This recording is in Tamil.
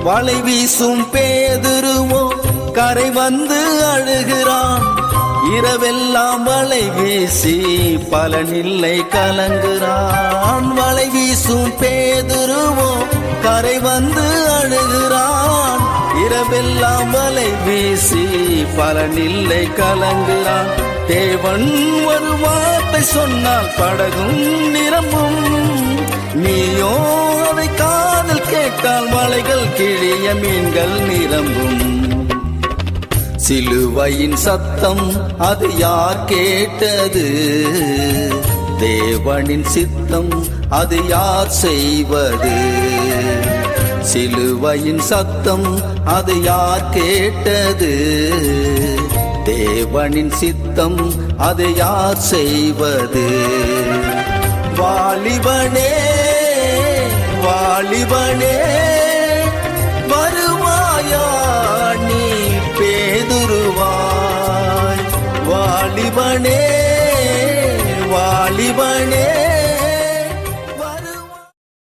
வலை வீசும் பேதுருவோ கரை வந்து அழுகிறான். இரவெல்லாம் வலை வீசி பலனில்லை கலங்குறான். வலை வீசும் பேதுருவோ கரை வந்து அழுகிறான். இரவெல்லாம் வலை வீசி பலனில்லை கலங்குறான். தேவன் ஒரு வார்த்தை சொன்னால் படகும் நிரம்பும். நீயோ அதை காதல் கேட்டால் மலைகள் கிழிய மீன்கள் நிரம்பும். சிலுவையின் சத்தம் அது யார் கேட்டது? தேவனின் சித்தம் அது யார் செய்வது? சிலுவையின் சத்தம் அது யார் கேட்டது? தேவனின் சித்தம் அது யார் செய்வது? வாலிபனே வாலிபனே வருவாயா நீ பேதுருவாய். வாலிபனே வாலிபனே